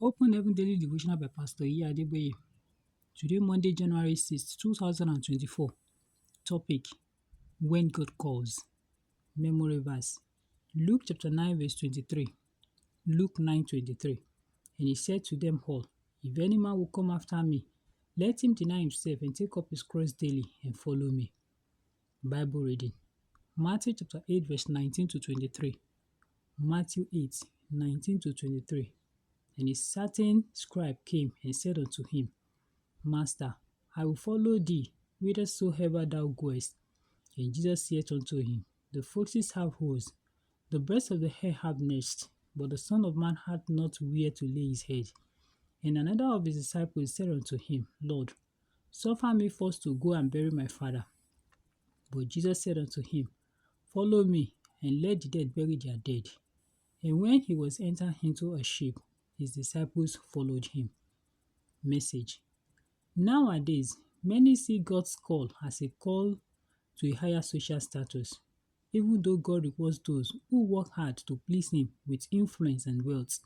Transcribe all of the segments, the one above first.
Open Heaven Daily Devotional by Pastor Iya Adeboye. Today, Monday, January 6th, 2024. Topic: When God Calls. Memory verse: Luke chapter 9, verse 23. Luke 9:23. And he said to them all, If any man will come after me, let him deny himself and take up his cross daily and follow me. Bible reading: Matthew chapter 8, verse 19 to 23. Matthew 8, 19 to 23. And a certain scribe came and said unto him, Master, I will follow thee whithersoever thou goest. And Jesus said unto him, The foxes have holes, the birds of the air have nests, but the Son of Man hath not where to lay his head. And another of his disciples said unto him, Lord, suffer me first to go and bury my father. But Jesus said unto him, Follow me, and let the dead bury their dead. And when he was entered into a ship, his disciples followed him. Message: Nowadays, many see God's call as a call to a higher social status, even though God rewards those who work hard to please Him with influence and wealth.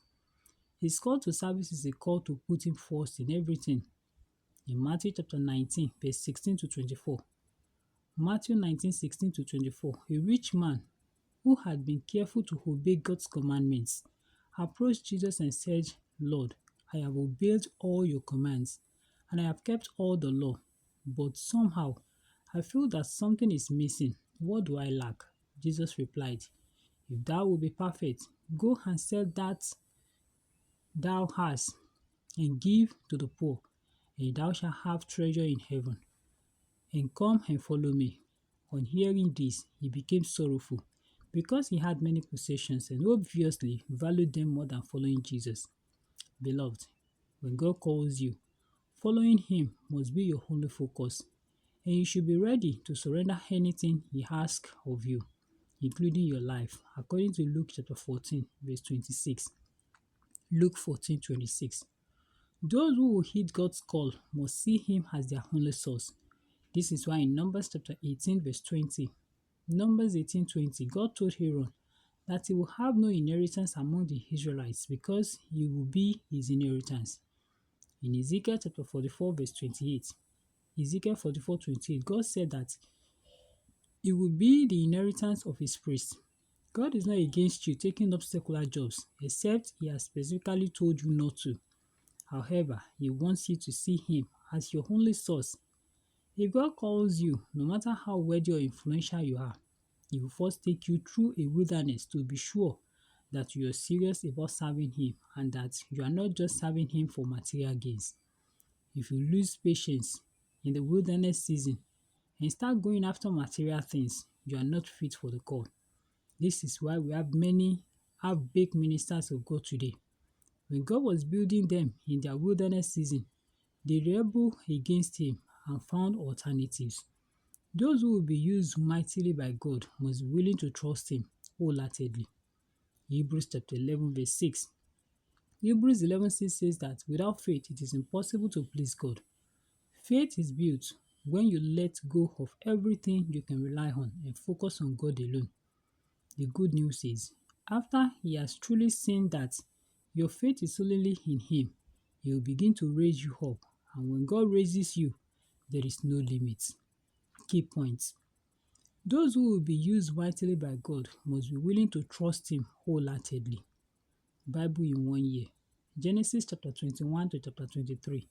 His call to service is a call to put Him first in everything. In Matthew chapter 19, verse 16 to 24. Matthew 19:16 to 24. A rich man who had been careful to obey God's commandments approached Jesus and said, Lord, I have obeyed all your commands, and I have kept all the law. But somehow I feel that something is missing. What do I lack? Jesus replied, If thou wilt be perfect, go and sell that thou hast, and give to the poor, and thou shalt have treasure in heaven. And come and follow me. On hearing this, he became sorrowful, because he had many possessions and obviously valued them more than following Jesus. Beloved, when God calls you, following Him must be your only focus, and you should be ready to surrender anything He asks of you, including your life, according to Luke chapter 14, verse 26. Luke 14:26. Those who will heed God's call must see Him as their only source. This is why in Numbers chapter 18, verse 20, Numbers 18:20, God told Aaron that he will have no inheritance among the Israelites because he will be his inheritance. In Ezekiel chapter 44, verse 28, Ezekiel 44:28, God said that it will be the inheritance of his priests. God is not against you taking up secular jobs, except He has specifically told you not to. However, He wants you to see Him as your only source. If God calls you, no matter how wealthy or influential you are, He will first take you through a wilderness to be sure that you are serious about serving Him and that you are not just serving Him for material gains. If you lose patience in the wilderness season and start going after material things, you are not fit for the call. This is why we have many half-baked ministers of God today. When God was building them in their wilderness season, they rebelled against Him and found alternatives. Those who will be used mightily by God must be willing to trust Him wholeheartedly. Hebrews chapter 11, verse 6. Hebrews 11:6 says that without faith it is impossible to please God. Faith is built when you let go of everything you can rely on and focus on God alone. The good news is, after He has truly seen that your faith is solely in Him, He will begin to raise you up. And when God raises you, there is no limit. Key points: those who will be used mightily by God must be willing to trust Him wholeheartedly. Bible in 1 year. Genesis chapter 21 to chapter 23.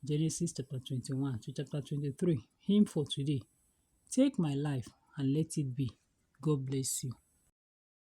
Genesis chapter 21 to chapter 23. Hymn for today: Take my life and let it be. God bless you.